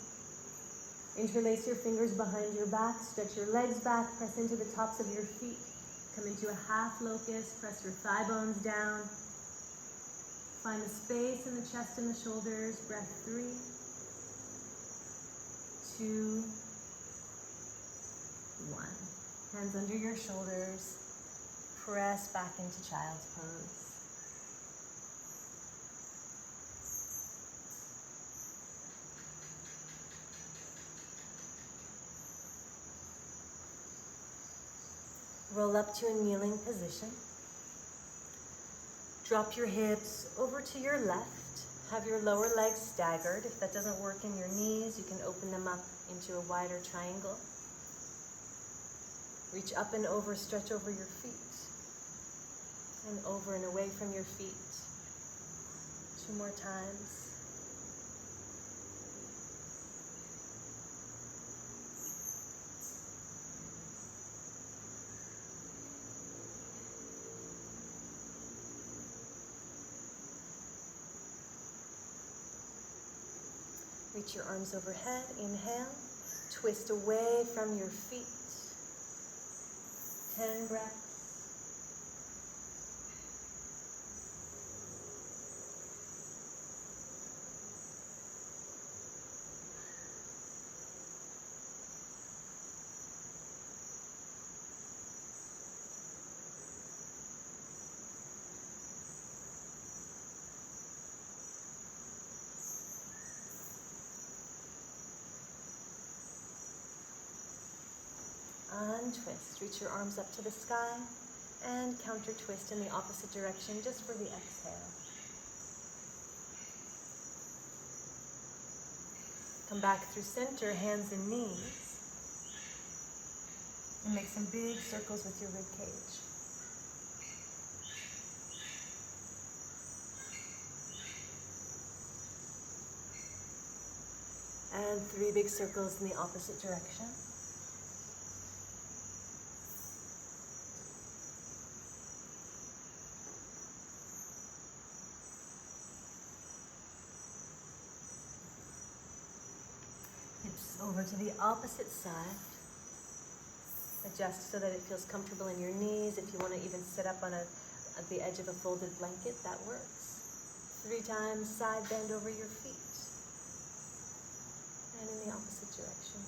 S1: Interlace your fingers behind your back. Stretch your legs back. Press into the tops of your feet. Come into a half locust. Press your thigh bones down. Find a space in the chest and the shoulders. Breath 3, 2, 1. Hands under your shoulders. Press back into child's pose. Roll up to a kneeling position. Drop your hips over to your left. Have your lower legs staggered. If that doesn't work in your knees, you can open them up into a wider triangle. Reach up and over, stretch over your feet. And over and away from your feet. 2 more times. Reach your arms overhead, inhale, twist away from your feet, 10 breaths. Untwist. Reach your arms up to the sky and counter twist in the opposite direction just for the exhale. Come back through center, hands and knees. And make some big circles with your rib cage. And 3 big circles in the opposite direction. Hips over to the opposite side. Adjust so that it feels comfortable in your knees. If you want to even sit up on at the edge of a folded blanket, that works. 3 times, side bend over your feet. And in the opposite direction.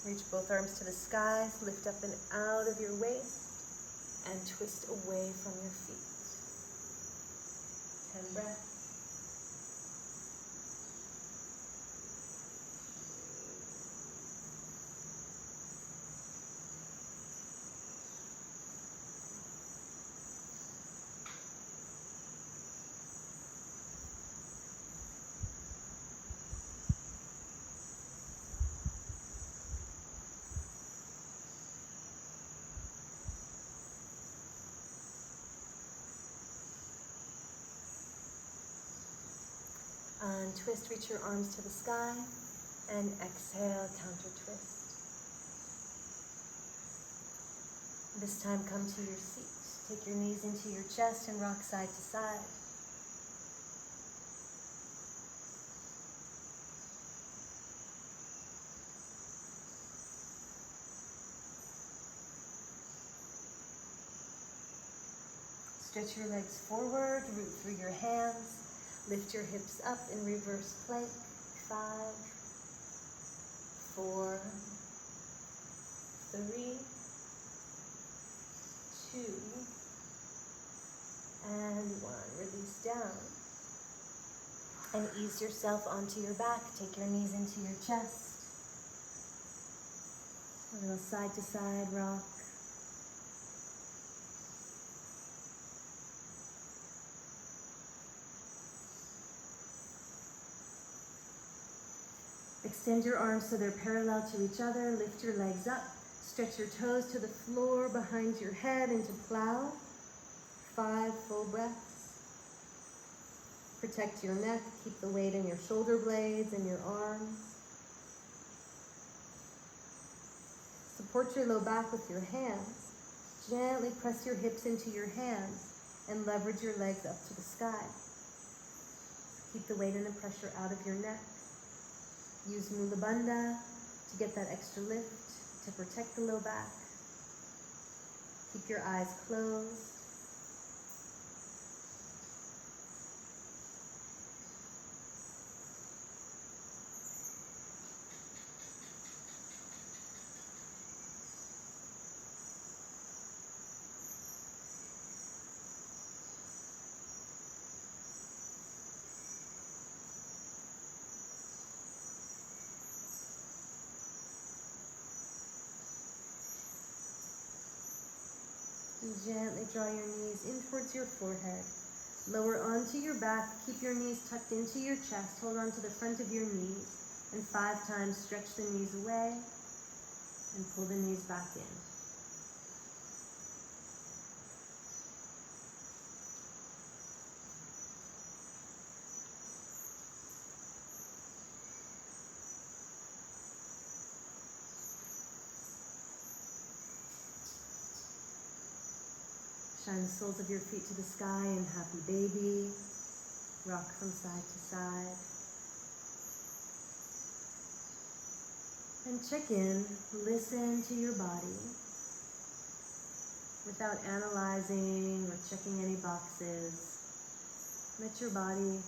S1: Reach both arms to the skies, lift up and out of your waist, and twist away from your feet. 10 breaths. Untwist, reach your arms to the sky, and exhale, counter twist. This time come to your seat. Take your knees into your chest and rock side to side. Stretch your legs forward, root through your hands. Lift your hips up in reverse plank. 5, 4, 3, 2, and 1. Release down. And ease yourself onto your back. Take your knees into your chest. A little side to side rock. Extend your arms so they're parallel to each other. Lift your legs up. Stretch your toes to the floor behind your head into plow. 5 full breaths. Protect your neck. Keep the weight in your shoulder blades and your arms. Support your low back with your hands. Gently press your hips into your hands and leverage your legs up to the sky. Keep the weight and the pressure out of your neck. Use Mula Bandha to get that extra lift, to protect the low back. Keep your eyes closed. And gently draw your knees in towards your forehead. Lower onto your back. Keep your knees tucked into your chest. Hold on to the front of your knees. And 5 times stretch the knees away and pull the knees back in. Shine the soles of your feet to the sky in happy baby. Rock from side to side. And check in, listen to your body without analyzing or checking any boxes. Let your body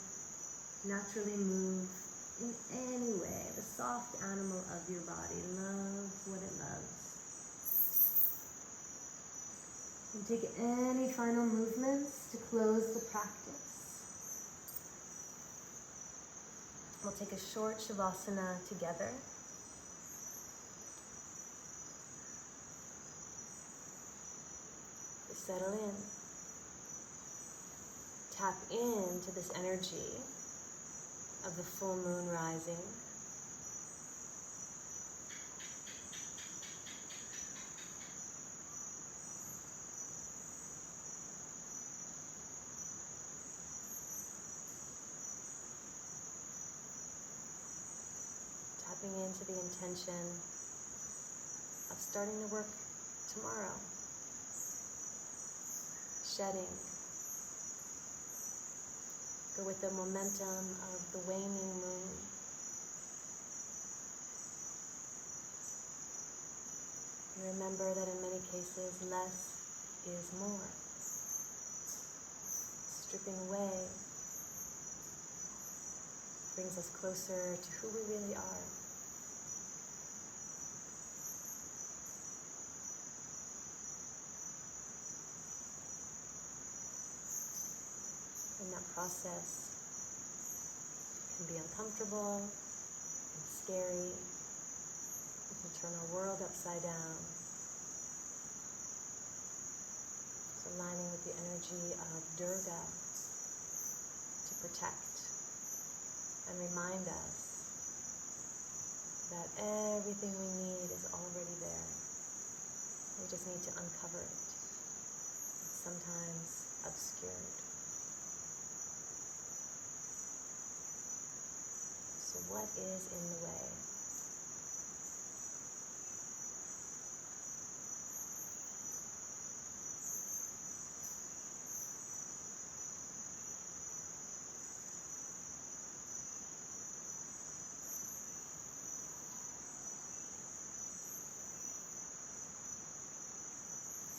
S1: naturally move in any way, the soft animal of your body. Love what it loves. And take any final movements to close the practice. We'll take a short Shavasana together. Settle in. Tap into this energy of the full moon rising. Tapping into the intention of starting to work tomorrow. Shedding. Go with the momentum of the waning moon. And remember that in many cases, less is more. Stripping away brings us closer to who we really are. And that process can be uncomfortable and scary. It can turn our world upside down. So aligning with the energy of Durga to protect and remind us that everything we need is already there. We just need to uncover it. It's sometimes obscured. So what is in the way?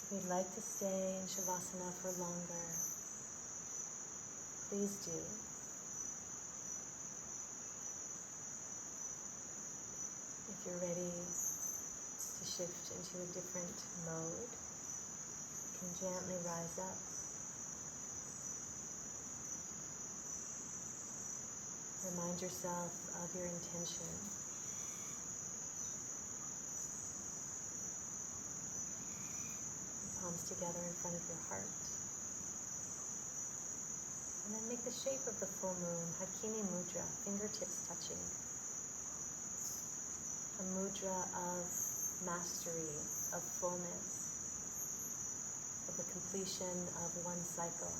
S1: If you'd like to stay in Shavasana for longer, please do. If you're ready to shift into a different mode, you can gently rise up. Remind yourself of your intention. Palms together in front of your heart. And then make the shape of the full moon, Hakini Mudra, fingertips touching. A mudra of mastery, of fullness, of the completion of one cycle.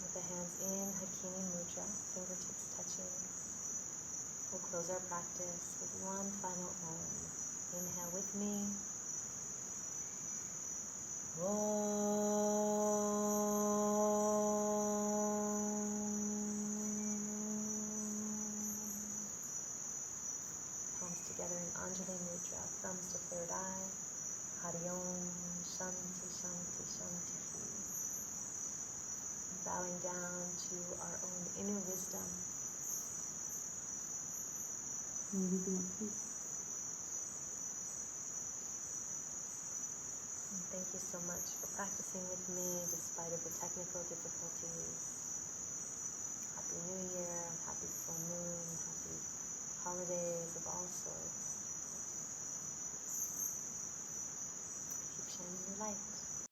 S1: With the hands in Hakini Mudra, fingertips touching, we'll close our practice with one final Om. Inhale with me. Om. Palms together in Anjali Mudra, thumbs to third eye. Hari Om, Shanti, Shanti, Shanti. Bowing down to our own inner wisdom.
S2: May we be at peace.
S1: Thank you so much for practicing with me despite of the technical difficulties. Happy New Year, happy full moon, happy holidays of all sorts. Keep shining your light.